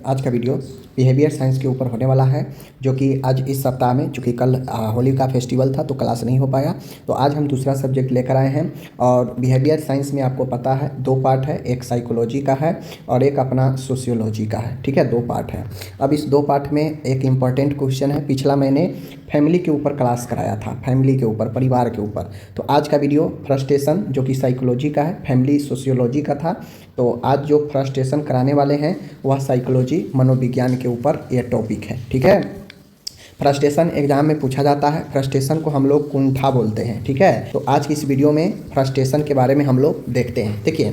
आज का video behaviour science के ऊपर होने वाला है, जो कि आज इस सप्ताह में, चूँकि कल होली का फेस्टिवल था तो क्लास नहीं हो पाया, तो आज हम दूसरा सब्जेक्ट लेकर आए हैं। और बिहेवियर साइंस में आपको पता है 2 पार्ट है, एक साइकोलॉजी का है और एक अपना सोशियोलॉजी का है। ठीक है, 2 पार्ट है। अब इस 2 पार्ट में एक इम्पॉर्टेंट क्वेश्चन है, पिछला मैंने फैमिली के ऊपर क्लास कराया था, फैमिली के ऊपर, परिवार के ऊपर। तो आज का वीडियो फ्रस्ट्रेशन, जो कि साइकोलॉजी का है, फैमिली सोशियोलॉजी का था। तो आज जो फ्रस्ट्रेशन कराने वाले हैं वह साइकोलॉजी, मनोविज्ञान के ऊपर ये टॉपिक है। ठीक है, फ्रस्ट्रेशन एग्जाम में पूछा जाता है, फ्रस्ट्रेशन को हम लोग कुंठा बोलते हैं। ठीक है, तो आज की इस वीडियो में फ्रस्ट्रेशन के बारे में हम लोग देखते हैं। देखिए,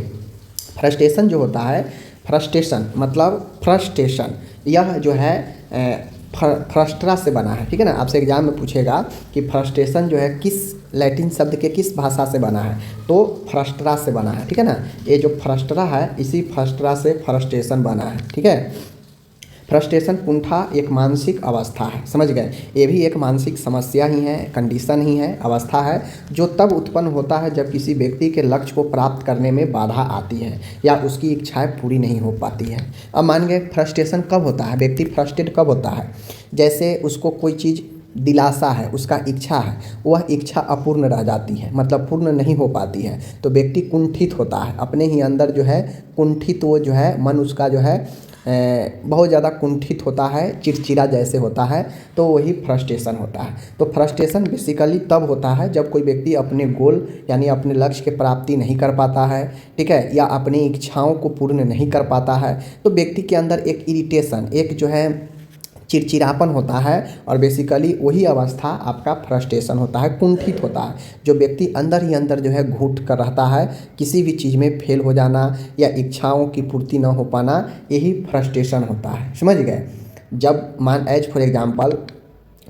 फ्रस्ट्रेशन जो होता है, फ्रस्ट्रेशन मतलब फ्रस्ट्रेशन, यह जो है फ्रस्ट्रा से बना है। ठीक है ना, आपसे एग्जाम में पूछेगा कि फ्रस्ट्रेशन जो है किस लैटिन शब्द के किस भाषा से बना है, तो फ्रस्ट्रा से बना है। ठीक है ना, ये जो फ्रस्ट्रा है इसी फ्रस्ट्रा से फ्रस्ट्रेशन बना है। ठीक है, फ्रस्ट्रेशन कुंठा एक मानसिक अवस्था है, समझ गए। ये भी एक मानसिक समस्या ही है, कंडीशन ही है, अवस्था है, जो तब उत्पन्न होता है जब किसी व्यक्ति के लक्ष्य को प्राप्त करने में बाधा आती है या उसकी इच्छाएं पूरी नहीं हो पाती है। अब मान गए फ्रस्ट्रेशन कब होता है, व्यक्ति फ्रस्ट्रेट कब होता है, जैसे उसको कोई चीज़ दिलासा है, उसका इच्छा है, वह इच्छा अपूर्ण रह जाती है, मतलब पूर्ण नहीं हो पाती है, तो व्यक्ति कुंठित होता है, अपने ही अंदर जो है कुंठित, वो जो है मन उसका जो है बहुत ज़्यादा कुंठित होता है, चिड़चिड़ा जैसे होता है, तो वही फ्रस्ट्रेशन होता है। तो फ्रस्ट्रेशन बेसिकली तब होता है जब कोई व्यक्ति अपने गोल यानी अपने लक्ष्य की प्राप्ति नहीं कर पाता है, ठीक है, या अपनी इच्छाओं को पूर्ण नहीं कर पाता है, तो व्यक्ति के अंदर एक इरिटेशन, एक जो है चिड़चिड़ापन होता है, और बेसिकली वही अवस्था आपका फ्रस्ट्रेशन होता है, कुंठित होता है, जो व्यक्ति अंदर ही अंदर जो है घुट कर रहता है, किसी भी चीज़ में फेल हो जाना या इच्छाओं की पूर्ति न हो पाना, यही फ्रस्ट्रेशन होता है। समझ गए। जब मान एज फॉर एग्जांपल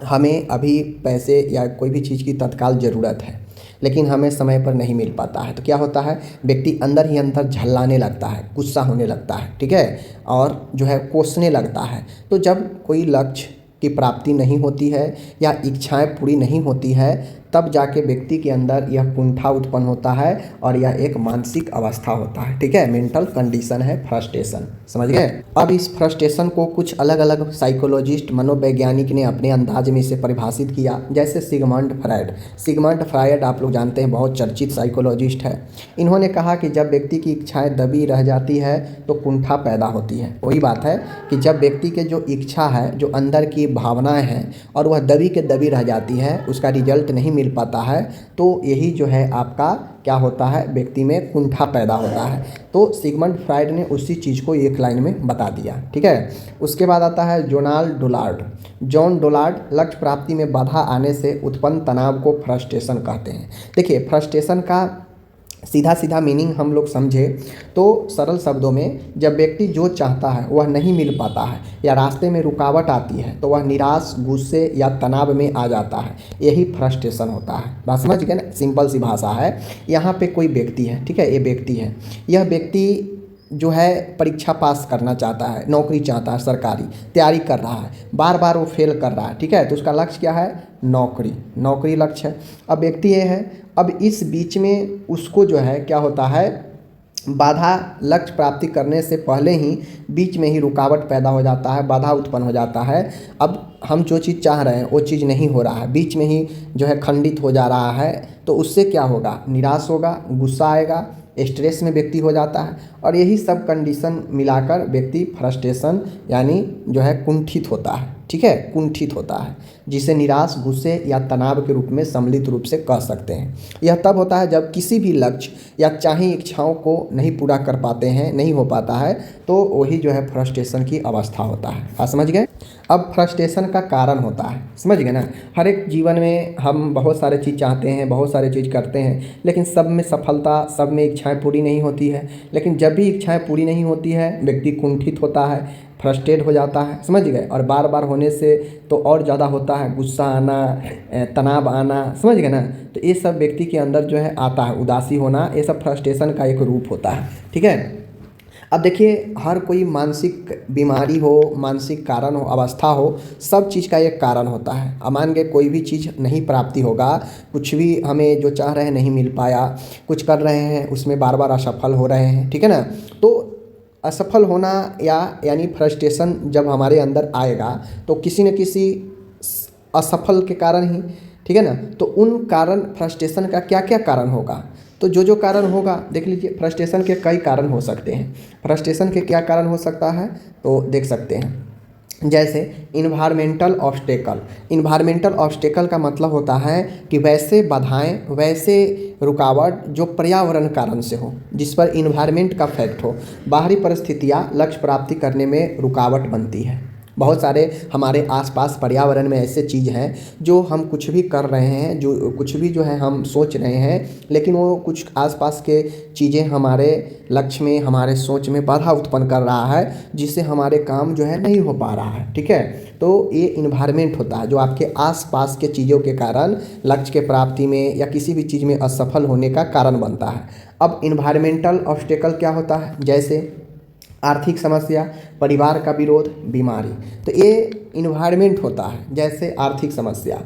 हमें अभी पैसे या कोई भी चीज़ की तत्काल ज़रूरत है, लेकिन हमें समय पर नहीं मिल पाता है, तो क्या होता है, व्यक्ति अंदर ही अंदर झल्लाने लगता है, गुस्सा होने लगता है, ठीक है, और जो है कोसने लगता है। तो जब कोई लक्ष्य की प्राप्ति नहीं होती है या इच्छाएं पूरी नहीं होती है, तब जाके व्यक्ति के अंदर यह कुंठा उत्पन्न होता है और यह एक मानसिक अवस्था होता है। ठीक है, मेंटल कंडीशन है फ्रस्ट्रेशन। समझ गए। अब इस फ्रस्ट्रेशन को कुछ अलग अलग साइकोलॉजिस्ट, मनोवैज्ञानिक ने अपने अंदाज में इसे परिभाषित किया, जैसे सिगमंड फ्रायड। सिगमंड फ्रायड आप लोग जानते हैं, बहुत चर्चित साइकोलॉजिस्ट है। इन्होंने कहा कि जब व्यक्ति की इच्छाएं दबी रह जाती है तो कुंठा पैदा होती है। वही बात है कि जब व्यक्ति के जो इच्छा है, जो अंदर की भावनाएं हैं, और वह दबी के दबी रह जाती है, उसका रिजल्ट नहीं मिल पाता है, तो यही जो है आपका क्या होता है, व्यक्ति में कुंठा पैदा होता है। तो सिगमंड फ्रायड ने उसी चीज़ को एक लाइन में बता दिया। ठीक है, उसके बाद आता है जोनाल्ड डोलार्ड। जॉन डोलार्ड लक्ष्य प्राप्ति में बाधा आने से उत्पन्न तनाव को फ्रस्ट्रेशन कहते हैं। देखिए, फ्रस्ट्रेशन का सीधा सीधा मीनिंग हम लोग समझे तो सरल शब्दों में, जब व्यक्ति जो चाहता है वह नहीं मिल पाता है या रास्ते में रुकावट आती है, तो वह निराश, गुस्से या तनाव में आ जाता है, यही फ्रस्ट्रेशन होता है। बात समझ गए ना, सिंपल सी भाषा है। यहाँ पे कोई व्यक्ति है, ठीक है, ये व्यक्ति है, यह व्यक्ति जो है परीक्षा पास करना चाहता है, नौकरी चाहता है, सरकारी तैयारी कर रहा है, बार बार वो फेल कर रहा है, ठीक है, तो उसका लक्ष्य क्या है, नौकरी, नौकरी लक्ष्य है। अब व्यक्ति ये है, अब इस बीच में उसको जो है क्या होता है, बाधा, लक्ष्य प्राप्ति करने से पहले ही बीच में ही रुकावट पैदा हो जाता है, बाधा उत्पन्न हो जाता है। अब हम जो चीज़ चाह रहे हैं वो चीज़ नहीं हो रहा है, बीच में ही जो है खंडित हो जा रहा है, तो उससे क्या होगा, निराश होगा, गुस्सा आएगा, स्ट्रेस में व्यक्ति हो जाता है, और यही सब कंडीशन मिलाकर व्यक्ति फ्रस्ट्रेशन यानी जो है कुंठित होता है। ठीक है, कुंठित होता है, जिसे निराश, गुस्से या तनाव के रूप में सम्मिलित रूप से कह सकते हैं। यह तब होता है जब किसी भी लक्ष्य या चाहे इच्छाओं को नहीं पूरा कर पाते हैं, नहीं हो पाता है, तो वही जो है फ्रस्ट्रेशन की अवस्था होता है। आप समझ गए। अब फ्रस्ट्रेशन का कारण होता है, समझ गए ना, हर एक जीवन में हम बहुत सारे चीज़ चाहते हैं, बहुत सारे चीज़ करते हैं, लेकिन सब में सफलता, सब में इच्छाएं पूरी नहीं होती है। लेकिन जब भी इच्छाएं पूरी नहीं होती है, व्यक्ति कुंठित होता है, फ्रस्ट्रेट हो जाता है, समझ गए, और बार बार होने से तो और ज़्यादा होता है, गुस्सा आना, तनाव आना, समझ गए ना, तो ये सब व्यक्ति के अंदर जो है आता है, उदासी होना, ये सब फ्रस्ट्रेशन का एक रूप होता है। ठीक है, अब देखिए, हर कोई मानसिक बीमारी हो, मानसिक कारण हो, अवस्था हो, सब चीज़ का एक कारण होता है। अब मान के कोई भी चीज़ नहीं प्राप्ति होगा, कुछ भी हमें जो चाह रहे हैं नहीं मिल पाया, कुछ कर रहे हैं उसमें बार बार असफल हो रहे हैं, ठीक है ना, तो असफल होना यानी फ्रस्ट्रेशन जब हमारे अंदर आएगा तो किसी न किसी असफल के कारण ही, ठीक है ना। तो उन कारण फ्रस्ट्रेशन का क्या क्या कारण होगा, तो जो कारण होगा देख लीजिए। फ्रस्ट्रेशन के कई कारण हो सकते हैं। फ्रस्ट्रेशन के क्या कारण हो सकता है तो देख सकते हैं, जैसे इन्वायरमेंटल ऑब्स्टेकल। इन्वायरमेंटल ऑब्स्टेकल का मतलब होता है कि वैसे बाधाएं, वैसे रुकावट जो पर्यावरण कारण से हो, जिस पर इन्वायरमेंट का फैक्ट हो। बाहरी परिस्थितियां लक्ष्य प्राप्ति करने में रुकावट बनती है। बहुत सारे हमारे आसपास पर्यावरण में ऐसे चीज़ हैं जो हम कुछ भी कर रहे हैं, जो कुछ भी जो है हम सोच रहे हैं, लेकिन वो कुछ आसपास के चीज़ें हमारे लक्ष्य में, हमारे सोच में बाधा उत्पन्न कर रहा है, जिससे हमारे काम जो है नहीं हो पा रहा है, ठीक है। तो ये इन्वायरमेंट होता है जो आपके आसपास के चीज़ों के कारण लक्ष्य के प्राप्ति में या किसी भी चीज़ में असफल होने का कारण बनता है। अब इन्वायरमेंटल ऑब्स्टेकल क्या होता है, जैसे आर्थिक समस्या, परिवार का विरोध, बीमारी। तो ये इन्वायरमेंट होता है, जैसे आर्थिक समस्या,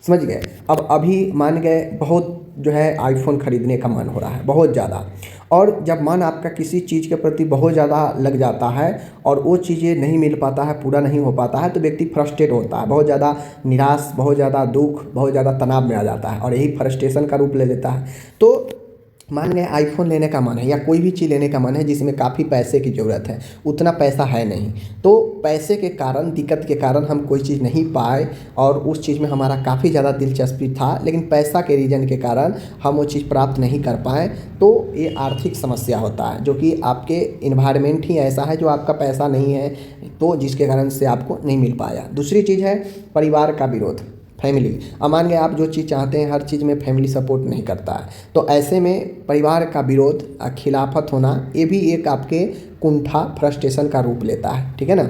समझ गए। अब अभी मान गए बहुत जो है आईफोन खरीदने का मन हो रहा है बहुत ज़्यादा, और जब मन आपका किसी चीज़ के प्रति बहुत ज़्यादा लग जाता है और वो चीज़ें नहीं मिल पाता है, पूरा नहीं हो पाता है, तो व्यक्ति फ्रस्ट्रेट होता है, बहुत ज़्यादा निराश, बहुत ज़्यादा दुख, बहुत ज़्यादा तनाव में आ जाता है और यही फ्रस्ट्रेशन का रूप ले लेता है। तो मान लें आईफोन लेने का मन है या कोई भी चीज़ लेने का मन है जिसमें काफ़ी पैसे की ज़रूरत है, उतना पैसा है नहीं, तो पैसे के कारण, दिक्कत के कारण हम कोई चीज़ नहीं पाए और उस चीज़ में हमारा काफ़ी ज़्यादा दिलचस्पी था, लेकिन पैसा के रीज़न के कारण हम वो चीज़ प्राप्त नहीं कर पाए, तो ये आर्थिक समस्या होता है, जो कि आपके इन्वायरमेंट ही ऐसा है जो आपका पैसा नहीं है, तो जिसके कारण से आपको नहीं मिल पाया। दूसरी चीज़ है परिवार का विरोध, फैमिली। अब मान गए आप जो चीज़ चाहते हैं हर चीज़ में फैमिली सपोर्ट नहीं करता है, तो ऐसे में परिवार का विरोध, खिलाफत होना, ये भी एक आपके कुंठा, फ्रस्ट्रेशन का रूप लेता है, ठीक है ना।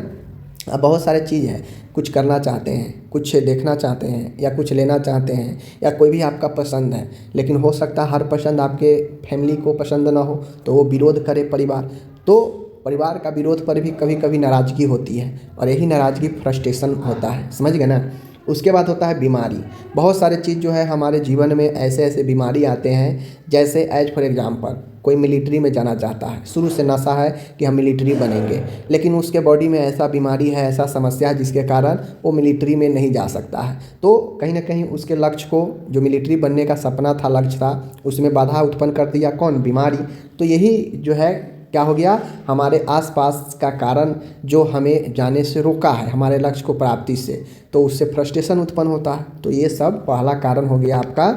अब बहुत सारे चीज़ हैं, कुछ करना चाहते हैं, कुछ देखना चाहते हैं या कुछ लेना चाहते हैं या कोई भी आपका पसंद है, लेकिन हो सकता है हर पसंद आपके फैमिली को पसंद ना हो, तो वो विरोध करे परिवार, तो परिवार का विरोध पर भी कभी कभी नाराज़गी होती है और यही नाराज़गी फ्रस्ट्रेशन होता है, समझ गए ना। उसके बाद होता है बीमारी। बहुत सारे चीज़ जो है हमारे जीवन में ऐसे ऐसे बीमारी आते हैं, जैसे एज फॉर एग्जांपल कोई मिलिट्री में जाना चाहता है, शुरू से नशा है कि हम मिलिट्री बनेंगे, लेकिन उसके बॉडी में ऐसा बीमारी है, ऐसा समस्या है जिसके कारण वो मिलिट्री में नहीं जा सकता है, तो कहीं ना कहीं उसके लक्ष्य को, जो मिलिट्री बनने का सपना था, लक्ष्य था, उसमें बाधा उत्पन्न कर दिया कौन, बीमारी। तो यही जो है क्या हो गया, हमारे आसपास का कारण जो हमें जाने से रोका है, हमारे लक्ष्य को प्राप्ति से, तो उससे फ्रस्ट्रेशन उत्पन्न होता है। तो ये सब पहला कारण हो गया आपका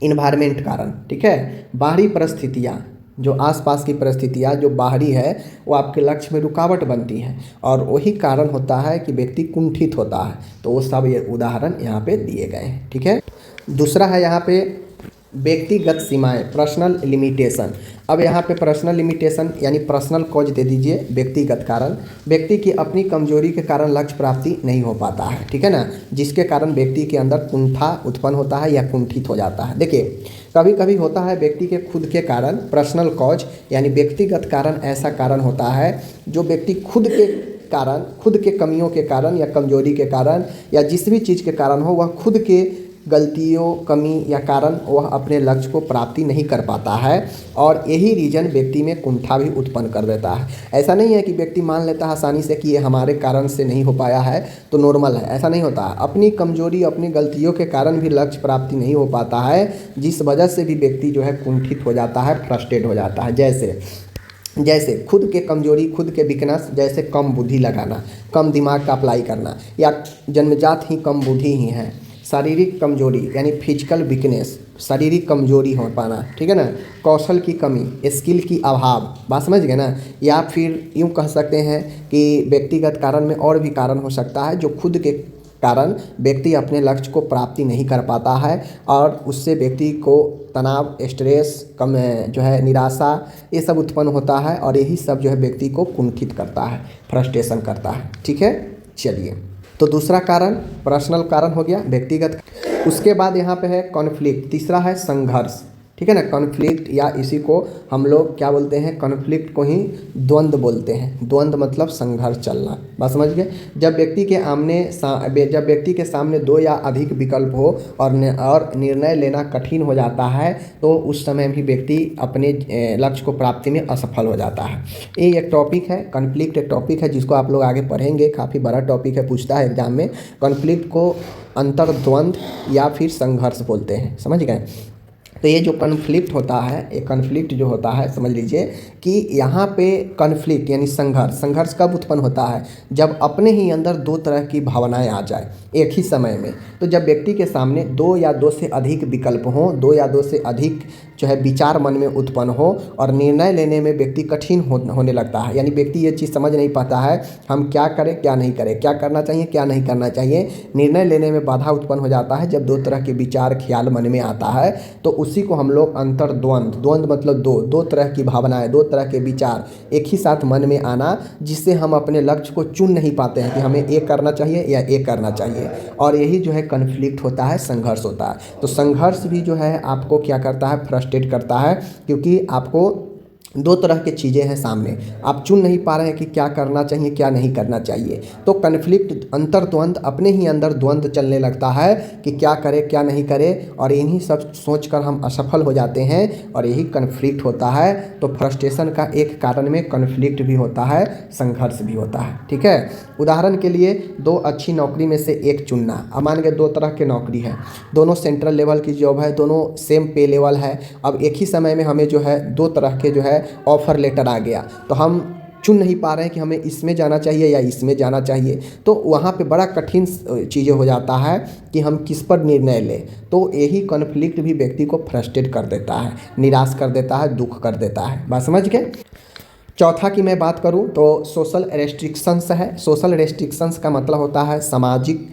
इन्वायरमेंट कारण, ठीक है। बाहरी परिस्थितियाँ, जो आसपास की परिस्थितियाँ जो बाहरी है वो आपके लक्ष्य में रुकावट बनती है और वही कारण होता है कि व्यक्ति कुंठित होता है। तो वो सब ये उदाहरण यहाँ पे दिए गए हैं, ठीक है। दूसरा है यहाँ पे व्यक्तिगत सीमाएं, पर्सनल लिमिटेशन। अब यहाँ पे पर्सनल लिमिटेशन यानी पर्सनल कॉज दे दीजिए, व्यक्तिगत कारण, व्यक्ति की अपनी कमजोरी के कारण लक्ष्य प्राप्ति नहीं हो पाता है, ठीक है ना, जिसके कारण व्यक्ति के अंदर कुंठा उत्पन्न होता है या कुंठित हो जाता है। देखिए कभी कभी होता है व्यक्ति के खुद के कारण, पर्सनल कॉज यानी व्यक्तिगत कारण ऐसा कारण होता है जो व्यक्ति खुद के कारण, खुद के कमियों के कारण या कमजोरी के कारण या जिस भी चीज़ के कारण हो, वह खुद के गलतियों, कमी या कारण वह अपने लक्ष्य को प्राप्ति नहीं कर पाता है और यही रीजन व्यक्ति में कुंठा भी उत्पन्न कर देता है। ऐसा नहीं है कि व्यक्ति मान लेता है आसानी से कि ये हमारे कारण से नहीं हो पाया है तो नॉर्मल है, ऐसा नहीं होता है। अपनी कमजोरी, अपनी गलतियों के कारण भी लक्ष्य प्राप्ति नहीं हो पाता है, जिस वजह से भी व्यक्ति जो है कुंठित हो जाता है, फ्रस्ट्रेट हो जाता है। जैसे खुद के कमजोरी, खुद के वीकनेस, जैसे कम बुद्धि लगाना, कम दिमाग का अप्लाई करना, या जन्मजात ही कम बुद्धि ही है। शारीरिक कमजोरी यानी फिजिकल वीकनेस, शारीरिक कमजोरी हो पाना, ठीक है ना। कौशल की कमी, स्किल की अभाव, बात समझ गए ना। या फिर यूँ कह सकते हैं कि व्यक्तिगत कारण में और भी कारण हो सकता है जो खुद के कारण व्यक्ति अपने लक्ष्य को प्राप्ति नहीं कर पाता है और उससे व्यक्ति को तनाव, स्ट्रेस, कम जो है निराशा, ये सब उत्पन्न होता है और यही सब जो है व्यक्ति को कुंठित करता है, फ्रस्ट्रेशन करता है, ठीक है। चलिए, तो दूसरा कारण पर्सनल कारण हो गया, व्यक्तिगत। उसके बाद यहाँ पे है कॉन्फ्लिक्ट, तीसरा है संघर्ष, ठीक ठीक है ना। कॉन्फ्लिक्ट या इसी को हम लोग क्या बोलते हैं, कॉन्फ्लिक्ट को ही द्वंद्व बोलते हैं। द्वंद्व मतलब संघर्ष चलना, बात समझ गए। जब व्यक्ति के सामने दो या अधिक विकल्प हो और निर्णय लेना कठिन हो जाता है तो उस समय भी व्यक्ति अपने लक्ष्य को प्राप्ति में असफल हो जाता है। ये एक टॉपिक है, कॉन्फ्लिक्ट एक टॉपिक है जिसको आप लोग आगे पढ़ेंगे, काफ़ी बड़ा टॉपिक है, पूछता है एग्जाम में। कॉन्फ्लिक्ट को अंतर्द्वंद्व या फिर संघर्ष बोलते हैं, समझ गए। तो ये जो कॉन्फ्लिक्ट होता है, ये कॉन्फ्लिक्ट जो होता है, समझ लीजिए कि यहाँ पे कॉन्फ्लिक्ट यानी संघर्ष कब उत्पन्न होता है, जब अपने ही अंदर दो तरह की भावनाएं आ जाए एक ही समय में। तो जब व्यक्ति के सामने दो या दो से अधिक विकल्प हों, दो या दो से अधिक जो है विचार मन में उत्पन्न हो और निर्णय लेने में व्यक्ति कठिन होने लगता है, यानी व्यक्ति ये चीज़ समझ नहीं पाता है हम क्या करें क्या नहीं करें, क्या करना चाहिए क्या नहीं करना चाहिए। निर्णय लेने में बाधा उत्पन्न हो जाता है जब दो तरह के विचार ख्याल मन में आता है, तो उसी को हम लोग द्वंद्व मतलब दो तरह की भावनाएं, दो तरह के विचार एक ही साथ मन में आना, जिससे हम अपने लक्ष्य को चुन नहीं पाते हैं कि हमें ये करना चाहिए या ये करना चाहिए। और यही जो है कॉन्फ्लिक्ट होता है, संघर्ष होता है। तो संघर्ष भी जो है आपको क्या करता है, फ्रस्ट्रेट करता है, क्योंकि आपको दो तरह की चीज़ें हैं सामने, आप चुन नहीं पा रहे हैं कि क्या करना चाहिए क्या नहीं करना चाहिए। तो कॉन्फ्लिक्ट अंतर्द्वंद, अपने ही अंदर द्वंद्व चलने लगता है कि क्या करें क्या नहीं करें, और इन्हीं सब सोचकर हम असफल हो जाते हैं, और यही कॉन्फ्लिक्ट होता है। तो फ्रस्ट्रेशन का एक कारण में कॉन्फ्लिक्ट भी होता है, संघर्ष भी होता है, ठीक है। उदाहरण के लिए दो अच्छी नौकरी में से एक चुनना। अब मान के दो तरह की नौकरी है, दोनों सेंट्रल लेवल की जॉब है, दोनों सेम पे लेवल है। अब एक ही समय में हमें जो है दो तरह के जो है ऑफर लेटर आ गया, तो हम चुन नहीं पा रहे हैं कि हमें इसमें जाना चाहिए या इसमें जाना चाहिए। तो वहाँ पे बड़ा कठिन चीज़ें हो जाता है कि हम किस पर निर्णय लें। तो यही कॉन्फ्लिक्ट भी व्यक्ति को फ्रस्ट्रेट कर देता है, निराश कर देता है, दुख कर देता है, बात समझ गए। चौथा की मैं बात करूं तो सोशल रेस्ट्रिक्शंस है। सोशल रेस्ट्रिक्शंस का मतलब होता है सामाजिक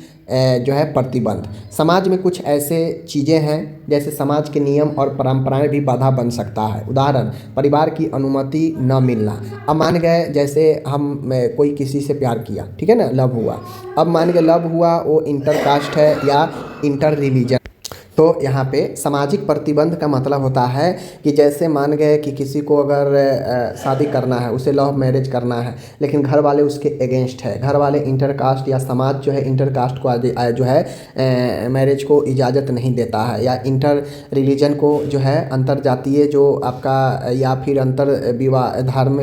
जो है प्रतिबंध। समाज में कुछ ऐसे चीज़ें हैं जैसे समाज के नियम और परंपराएं भी बाधा बन सकता है। उदाहरण, परिवार की अनुमति न मिलना। अब मान गए जैसे हम कोई किसी से प्यार किया, ठीक है ना, लव हुआ। अब मान गए लव हुआ, वो इंटर कास्ट है या इंटर रिलीजन, तो यहाँ पे सामाजिक प्रतिबंध का मतलब होता है कि जैसे मान गए कि किसी को अगर शादी करना है, उसे लव मैरिज करना है, लेकिन घर वाले उसके अगेंस्ट है, घर वाले इंटरकास्ट या समाज जो है इंटरकास्ट को जो है मैरिज को इजाज़त नहीं देता है, या इंटर रिलीजन को जो है अंतर जातीय जो आपका या फिर अंतर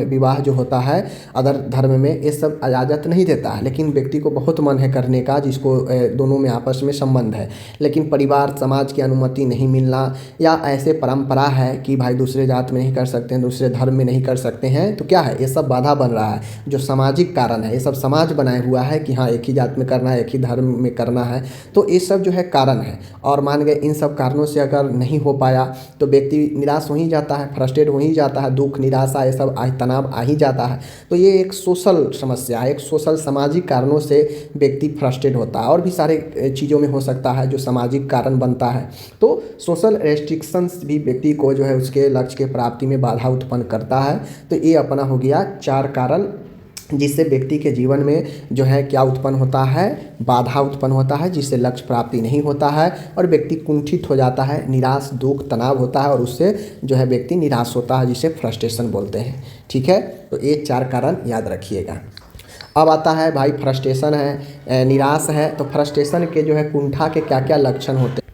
विवाह जो होता है अदर धर्म में, ये सब इजाज़त नहीं देता है। लेकिन व्यक्ति को बहुत मन है करने का, जिसको दोनों में आपस में संबंध है, लेकिन परिवार समाज की अनुमति नहीं मिलना, या ऐसे परंपरा है कि भाई दूसरे जात में नहीं कर सकते हैं, दूसरे धर्म में नहीं कर सकते हैं, तो क्या है ये सब बाधा बन रहा है। जो सामाजिक कारण है, ये सब समाज बनाया हुआ है कि हाँ एक ही जात में करना है, एक ही धर्म में करना है, तो ये सब जो है कारण है। और मान गए इन सब कारणों से अगर नहीं हो पाया तो व्यक्ति निराश हो ही जाता है, फ्रस्ट्रेट हो ही जाता है, दुख निराशा ये सब तनाव आ ही जाता है। तो ये एक सोशल समस्या है, एक सोशल सामाजिक कारणों से व्यक्ति फ्रस्ट्रेट होता है। और भी सारे चीज़ों में हो सकता है जो सामाजिक कारण बनता है। तो सोशल रेस्ट्रिक्शंस भी व्यक्ति को जो है उसके लक्ष्य के प्राप्ति में बाधा उत्पन्न करता है। तो ये अपना हो गया 4 कारण जिससे व्यक्ति के जीवन में जो है क्या उत्पन्न होता है, बाधा उत्पन्न होता है, जिससे लक्ष्य प्राप्ति नहीं होता है और व्यक्ति कुंठित हो जाता है, निराश दुख तनाव होता है और उससे जो है व्यक्ति निराश होता है, जिसे फ्रस्ट्रेशन बोलते हैं, ठीक है। तो ये 4 कारण याद रखिएगा। अब आता है भाई फ्रस्ट्रेशन है, निराश है, तो फ्रस्ट्रेशन के जो है कुंठा के क्या क्या लक्षण होते हैं।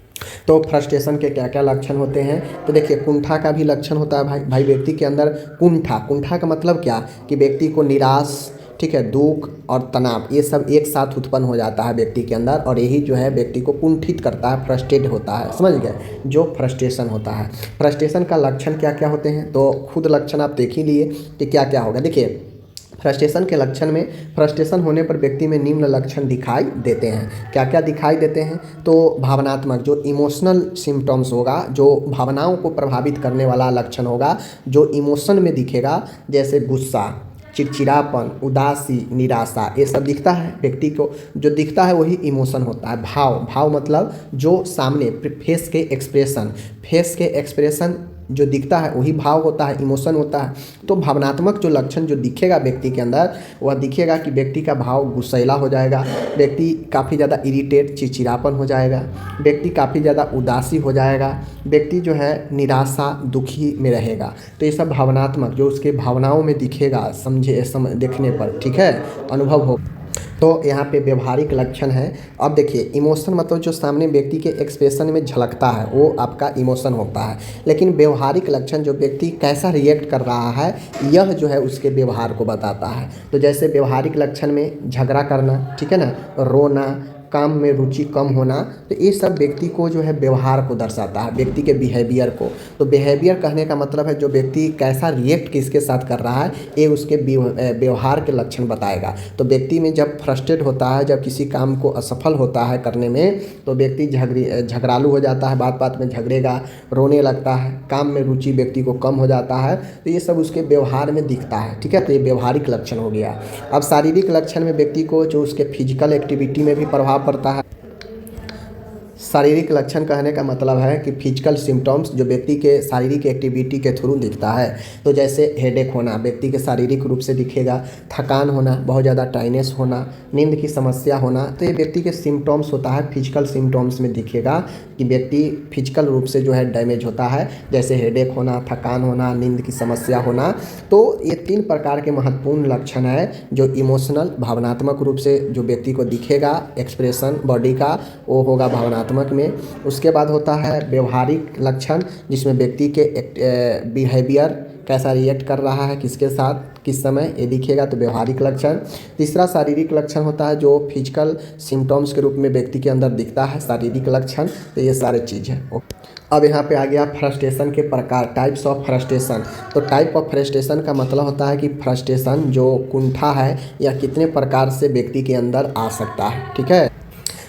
तो फ्रस्ट्रेशन के क्या क्या लक्षण होते हैं, तो देखिए कुंठा का भी लक्षण होता है भाई व्यक्ति के अंदर कुंठा का मतलब क्या कि व्यक्ति को निराश, ठीक है, दुख और तनाव ये सब एक साथ उत्पन्न हो जाता है व्यक्ति के अंदर, और यही जो है व्यक्ति को कुंठित करता है, फ्रस्ट्रेट होता है, समझ गए, जो फ्रस्ट्रेशन होता है। फ्रस्ट्रेशन का लक्षण क्या क्या होते हैं, तो खुद लक्षण आप देख ही लिए कि क्या क्या होगा। देखिए फ्रस्ट्रेशन के लक्षण में, फ्रस्ट्रेशन होने पर व्यक्ति में निम्न लक्षण दिखाई देते हैं। क्या क्या दिखाई देते हैं, तो भावनात्मक जो इमोशनल सिम्टम्स होगा, जो भावनाओं को प्रभावित करने वाला लक्षण होगा, जो इमोशन में दिखेगा, जैसे गुस्सा, चिड़चिड़ापन, उदासी, निराशा, ये सब दिखता है व्यक्ति को। जो दिखता है वही इमोशन होता है। भाव मतलब जो सामने फेस के एक्सप्रेशन जो दिखता है वही भाव होता है, इमोशन होता है। तो भावनात्मक जो लक्षण जो दिखेगा व्यक्ति के अंदर, वह दिखेगा कि व्यक्ति का भाव गुस्सैला हो जाएगा, व्यक्ति काफ़ी ज़्यादा इरिटेट चिड़चिड़ापन हो जाएगा, व्यक्ति काफ़ी ज़्यादा उदासी हो जाएगा, व्यक्ति जो है निराशा दुखी में रहेगा। तो ये सब भावनात्मक जो उसके भावनाओं में दिखेगा देखने पर, ठीक है, अनुभव हो। तो यहाँ पे व्यवहारिक लक्षण है। अब देखिए इमोशन मतलब जो सामने व्यक्ति के एक्सप्रेशन में झलकता है वो आपका इमोशन होता है, लेकिन व्यवहारिक लक्षण जो व्यक्ति कैसा रिएक्ट कर रहा है यह जो है उसके व्यवहार को बताता है। तो जैसे व्यवहारिक लक्षण में झगड़ा करना, ठीक है ना, रोना, काम में रुचि कम होना, तो ये सब व्यक्ति को जो है व्यवहार को दर्शाता है, व्यक्ति के बिहेवियर को। तो बिहेवियर कहने का मतलब है जो व्यक्ति कैसा रिएक्ट किसके साथ कर रहा है, ये उसके व्यवहार के लक्षण बताएगा। तो व्यक्ति में जब फ्रस्ट्रेट होता है, जब किसी काम को असफल होता है करने में, तो व्यक्ति झगड़ालू हो जाता है, बात बात में झगड़ेगा, रोने लगता है, काम में रुचि व्यक्ति को कम हो जाता है। तो ये सब उसके व्यवहार में दिखता है, ठीक है। तो ये व्यवहारिक लक्षण हो गया। अब शारीरिक लक्षण में व्यक्ति को जो उसके फिजिकल एक्टिविटी में भी प्रभाव पड़ता है। शारीरिक लक्षण कहने का मतलब है कि फिजिकल सिम्टम्स जो व्यक्ति के शारीरिक एक्टिविटी के थ्रू दिखता है। तो जैसे हेडेक होना व्यक्ति के शारीरिक रूप से दिखेगा, थकान होना, बहुत ज़्यादा टाइनेस होना, नींद की समस्या होना, तो ये व्यक्ति के सिम्टम्स होता है, फिजिकल सिम्टम्स में दिखेगा कि व्यक्ति फिजिकल रूप से जो है डैमेज होता है, जैसे हेडेक होना, थकान होना, नींद की समस्या होना। तो ये 3 प्रकार के महत्वपूर्ण लक्षण है जो इमोशनल भावनात्मक रूप से जो व्यक्ति को दिखेगा, एक्सप्रेशन बॉडी का वो होगा भावनात्मक में। उसके बाद होता है व्यवहारिक लक्षण जिसमें व्यक्ति के बिहेवियर कैसा रिएक्ट कर रहा है, किसके साथ किस समय, ये दिखेगा, तो व्यवहारिक लक्षण। तीसरा शारीरिक लक्षण होता है जो फिजिकल सिम्टम्स के रूप में व्यक्ति के अंदर दिखता है, शारीरिक लक्षण। तो ये सारे चीज़ है। अब यहाँ पे आ गया फ्रस्ट्रेशन के प्रकार, टाइप्स ऑफ फ्रस्ट्रेशन। तो टाइप ऑफ फ्रस्ट्रेशन का मतलब होता है कि फ्रस्ट्रेशन जो कुंठा है या कितने प्रकार से व्यक्ति के अंदर आ सकता है, ठीक है।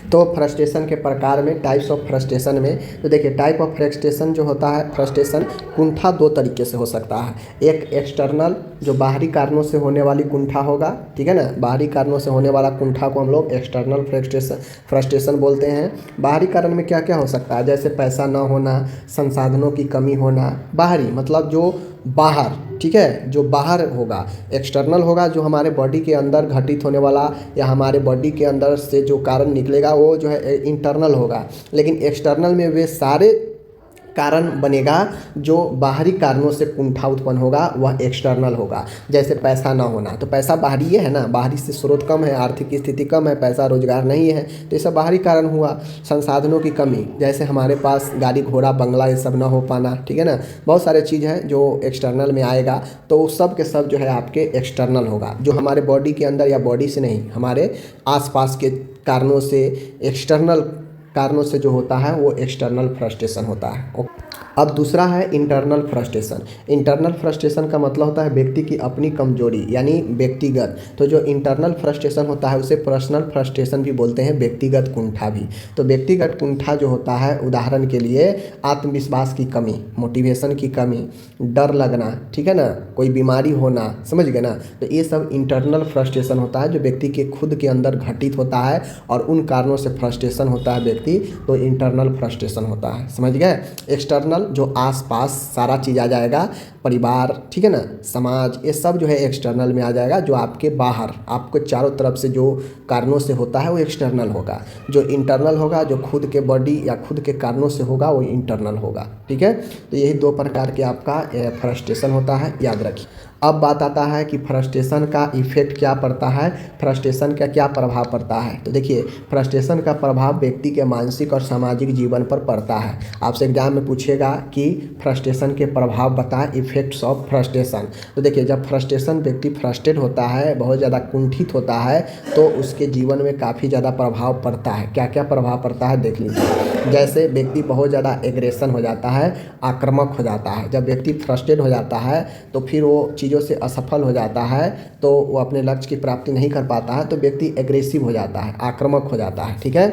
तो फ्रस्ट्रेशन के प्रकार में, टाइप्स ऑफ फ्रस्ट्रेशन में, तो देखिए टाइप ऑफ फ्रस्ट्रेशन जो होता है, फ्रस्ट्रेशन कुंठा 2 तरीके से हो सकता है। एक एक्सटर्नल जो बाहरी कारणों से होने वाली कुंठा होगा, ठीक है ना, बाहरी कारणों से होने वाला कुंठा को हम लोग एक्सटर्नल फ्रस्ट्रेशन बोलते हैं। बाहरी कारण में क्या क्या हो सकता है, जैसे पैसा ना होना, संसाधनों की कमी होना, बाहरी मतलब जो बाहर, ठीक है, जो बाहर होगा। एक्सटर्नल होगा जो हमारे बॉडी के अंदर घटित होने वाला या हमारे बॉडी के अंदर से जो कारण निकलेगा वो जो है इंटरनल होगा। लेकिन एक्सटर्नल में वे सारे कारण बनेगा जो बाहरी कारणों से कुंठा उत्पन्न होगा वह एक्सटर्नल होगा। जैसे पैसा ना होना, तो पैसा बाहरी है ना, बाहरी से स्रोत कम है, आर्थिक स्थिति कम है, पैसा रोजगार नहीं है, तो ये सब बाहरी कारण हुआ। संसाधनों की कमी, जैसे हमारे पास गाड़ी घोड़ा बंगला ये सब ना हो पाना, ठीक है ना, बहुत सारे चीज़ है जो एक्सटर्नल में आएगा। तो सब के सब जो है आपके एक्सटर्नल होगा, जो हमारे बॉडी के अंदर या बॉडी से नहीं, हमारे आसपास के कारणों से, एक्सटर्नल कारणों से जो होता है वो एक्सटर्नल फ्रस्ट्रेशन होता है। अब दूसरा है इंटरनल फ्रस्ट्रेशन। इंटरनल फ्रस्ट्रेशन का मतलब होता है व्यक्ति की अपनी कमजोरी यानी व्यक्तिगत। तो जो इंटरनल फ्रस्ट्रेशन होता है उसे पर्सनल फ्रस्ट्रेशन भी बोलते हैं, व्यक्तिगत कुंठा भी। तो व्यक्तिगत कुंठा जो होता है, उदाहरण के लिए आत्मविश्वास की कमी, मोटिवेशन की कमी, डर लगना, ठीक है ना, कोई बीमारी होना, समझ गए ना। तो ये सब इंटरनल फ्रस्ट्रेशन होता है जो व्यक्ति के खुद के अंदर घटित होता है और उन कारणों से फ्रस्ट्रेशन होता है व्यक्ति, तो इंटरनल फ्रस्ट्रेशन होता है, समझ गए। एक्सटर्नल जो आसपास सारा चीज़ आ जाएगा, परिवार, ठीक है ना, समाज, ये सब जो है एक्सटर्नल में आ जाएगा। जो आपके बाहर, आपको चारों तरफ से जो कारणों से होता है वो एक्सटर्नल होगा। जो इंटरनल होगा, जो खुद के बॉडी या खुद के कारणों से होगा, वो इंटरनल होगा, ठीक है। तो यही 2 प्रकार के आपका फ्रस्ट्रेशन होता है, याद रखिए। अब बात आता है कि फ्रस्ट्रेशन का इफेक्ट क्या पड़ता है, फ्रस्ट्रेशन का क्या प्रभाव पड़ता है। तो देखिए फ्रस्ट्रेशन का प्रभाव व्यक्ति के मानसिक और सामाजिक जीवन पर पड़ता है। आपसे एग्जाम में पूछेगा कि फ्रस्ट्रेशन के प्रभाव बताएं, इफेक्ट्स ऑफ फ्रस्ट्रेशन। तो देखिए जब फ्रस्ट्रेशन व्यक्ति फ्रस्ट्रेट होता है, बहुत ज़्यादा कुंठित होता है, तो उसके जीवन में काफ़ी ज़्यादा प्रभाव पड़ता है। क्या क्या प्रभाव पड़ता है देख लीजिए। जैसे व्यक्ति बहुत ज़्यादा एग्रेशन हो जाता है, आक्रामक हो जाता है। जब व्यक्ति फ्रस्ट्रेट हो जाता है तो फिर वो चीज़ों से असफल हो जाता है, तो वो अपने लक्ष्य की प्राप्ति नहीं कर पाता है, तो व्यक्ति एग्रेसिव हो जाता है, आक्रामक हो जाता है, ठीक है।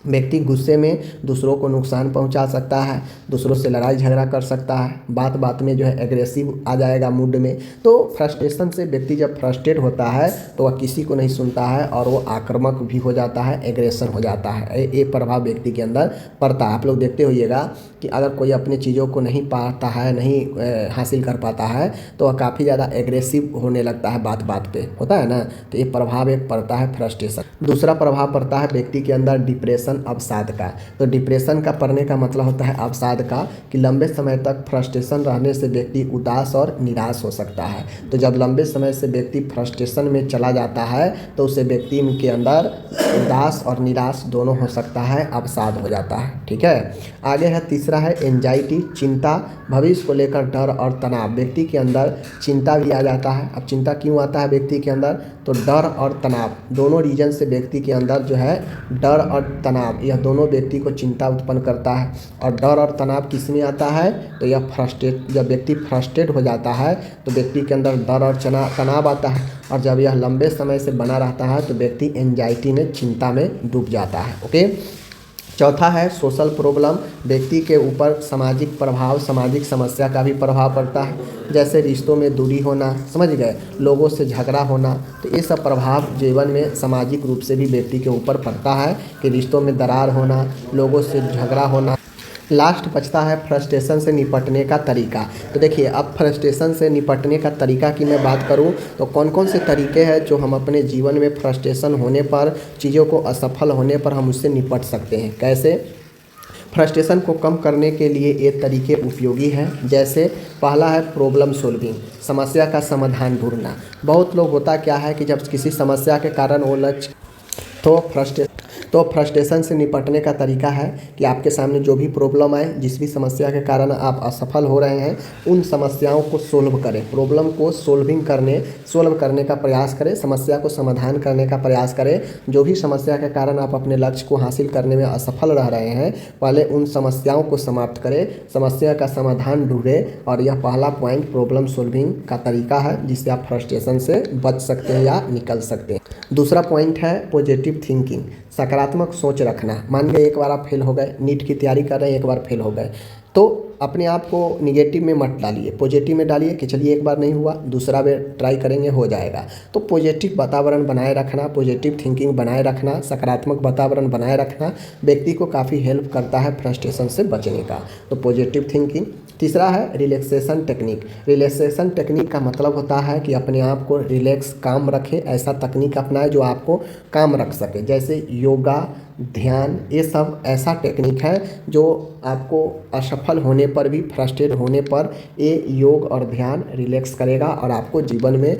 व्यक्ति गुस्से में दूसरों को नुकसान पहुंचा सकता है, दूसरों से लड़ाई झगड़ा कर सकता है, बात बात में जो है एग्रेसिव आ जाएगा मूड में। तो फ्रस्ट्रेशन से व्यक्ति जब फ्रस्ट्रेट होता है तो वह किसी को नहीं सुनता है और वो आक्रामक भी हो जाता है, एग्रेशन हो जाता है। ये प्रभाव व्यक्ति के अंदर पड़ता है। आप लोग देखते होइएगा कि अगर कोई अपनी चीज़ों को नहीं पाता है, नहीं हासिल कर पाता है तो वह काफ़ी ज़्यादा एग्रेसिव होने लगता है, बात बात पे होता है ना। तो ये प्रभाव एक पड़ता है फ्रस्ट्रेशन। दूसरा प्रभाव पड़ता है व्यक्ति के अंदर डिप्रेशन अवसाद का। तो डिप्रेशन का पड़ने का मतलब होता है अवसाद का, कि लंबे समय तक फ्रस्ट्रेशन रहने से व्यक्ति उदास और निराश हो सकता है। तो जब लंबे समय से व्यक्ति फ्रस्ट्रेशन में चला जाता है तो उसे व्यक्ति के अंदर उदास और निराश दोनों हो सकता है, अवसाद हो जाता है। ठीक है, आगे है तीसरा है एंजाइटी, चिंता, भविष्य को लेकर डर और तनाव। व्यक्ति के अंदर चिंता भी आ जाता है। अब चिंता क्यों आता है व्यक्ति के अंदर? तो डर और तनाव दोनों रीजन से व्यक्ति के अंदर जो है डर और तनाव, यह दोनों व्यक्ति को चिंता उत्पन्न करता है। और डर और तनाव किस में आता है? तो यह जब व्यक्ति फ्रस्ट्रेट हो जाता है तो व्यक्ति के अंदर डर और तनाव आता है। और जब यह लंबे समय से बना रहता है तो व्यक्ति एंजाइटी में, चिंता में डूब जाता है। ओके, चौथा है सोशल प्रॉब्लम। व्यक्ति के ऊपर सामाजिक प्रभाव, सामाजिक समस्या का भी प्रभाव पड़ता है, जैसे रिश्तों में दूरी होना, समझ गए, लोगों से झगड़ा होना। तो ये सब प्रभाव जीवन में सामाजिक रूप से भी व्यक्ति के ऊपर पड़ता है, कि रिश्तों में दरार होना, लोगों से झगड़ा होना। लास्ट बचता है फ्रस्ट्रेशन से निपटने का तरीका। तो देखिए, अब फ्रस्ट्रेशन से निपटने का तरीका की मैं बात करूं तो कौन कौन से तरीके हैं जो हम अपने जीवन में फ्रस्ट्रेशन होने पर, चीज़ों को असफल होने पर हम उससे निपट सकते हैं। कैसे? फ्रस्ट्रेशन को कम करने के लिए ये तरीके उपयोगी हैं। जैसे पहला है प्रॉब्लम सॉल्विंग, समस्या का समाधान ढूंढना। बहुत लोग होता क्या है कि जब किसी समस्या के कारण वो लक्ष्य तो फ्रस्ट्रेशन से निपटने का तरीका है कि आपके सामने जो भी प्रॉब्लम आए, जिस भी समस्या के कारण आप असफल हो रहे हैं, उन समस्याओं को सोल्व करें। प्रॉब्लम को सोल्व करने का प्रयास करें, समस्या को समाधान करने का प्रयास करें। जो भी समस्या के कारण आप अपने लक्ष्य को हासिल करने में असफल रह रहे हैं, पहले उन समस्याओं को समाप्त करें, समस्या का समाधान ढूंढें। और यह पहला पॉइंट प्रॉब्लम सॉल्विंग का तरीका है, जिससे आप फ्रस्ट्रेशन से बच सकते हैं या निकल सकते हैं। दूसरा पॉइंट है पॉजिटिव थिंकिंग, सकारात्मक सोच रखना। मान लीजिए एक बार आप फेल हो गए, नीट की तैयारी कर रहे हैं, एक बार फेल हो गए, तो अपने आप को निगेटिव में मत डालिए, पॉजिटिव में डालिए कि चलिए एक बार नहीं हुआ, दूसरा बार ट्राई करेंगे, हो जाएगा। तो पॉजिटिव वातावरण बनाए रखना, पॉजिटिव थिंकिंग बनाए रखना, सकारात्मक वातावरण बनाए रखना व्यक्ति को काफ़ी हेल्प करता है फ्रस्ट्रेशन से बचने का। तो पॉजिटिव थिंकिंग। तीसरा है रिलैक्सेशन टेक्निक। रिलैक्सेशन टेक्निक का मतलब होता है कि अपने आप को रिलैक्स, काम रखें, ऐसा तकनीक अपनाएं जो आपको काम रख सके। जैसे योगा, ध्यान, ये सब ऐसा टेक्निक है जो आपको असफल होने पर भी, फ्रस्ट्रेट होने पर ये योग और ध्यान रिलैक्स करेगा और आपको जीवन में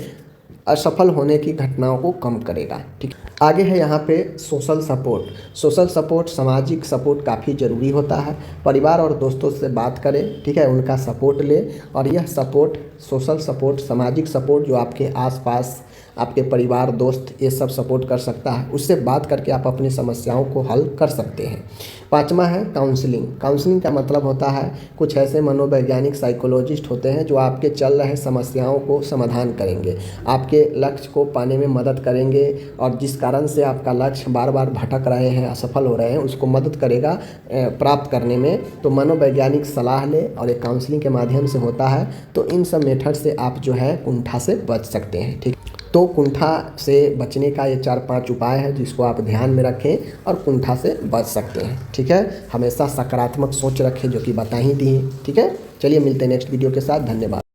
असफल होने की घटनाओं को कम करेगा। ठीक, आगे है यहाँ पे सोशल सपोर्ट। सोशल सपोर्ट, सामाजिक सपोर्ट काफ़ी ज़रूरी होता है। परिवार और दोस्तों से बात करें, ठीक है, उनका सपोर्ट ले। और यह सपोर्ट, सोशल सपोर्ट, सामाजिक सपोर्ट जो आपके आसपास, आपके परिवार, दोस्त, ये सब सपोर्ट कर सकता है, उससे बात करके आप अपनी समस्याओं को हल कर सकते हैं। पाँचवा है काउंसलिंग। काउंसलिंग का मतलब होता है कुछ ऐसे मनोवैज्ञानिक साइकोलॉजिस्ट होते हैं जो आपके चल रहे समस्याओं को समाधान करेंगे, आपके लक्ष्य को पाने में मदद करेंगे, और जिस कारण से आपका लक्ष्य बार बार भटक रहे हैं, असफल हो रहे हैं, उसको मदद करेगा प्राप्त करने में। तो मनोवैज्ञानिक सलाह ले, और एक काउंसलिंग के माध्यम से होता है। तो इन सब मेथड से आप जो है कुंठा से बच सकते हैं। ठीक, तो कुंठा से बचने का ये 4-5 उपाय है जिसको आप ध्यान में रखें और कुंठा से बच सकते हैं। ठीक है, हमेशा सकारात्मक सोच रखें, जो कि बता ही दी है। ठीक है, चलिए मिलते हैं नेक्स्ट वीडियो के साथ। धन्यवाद।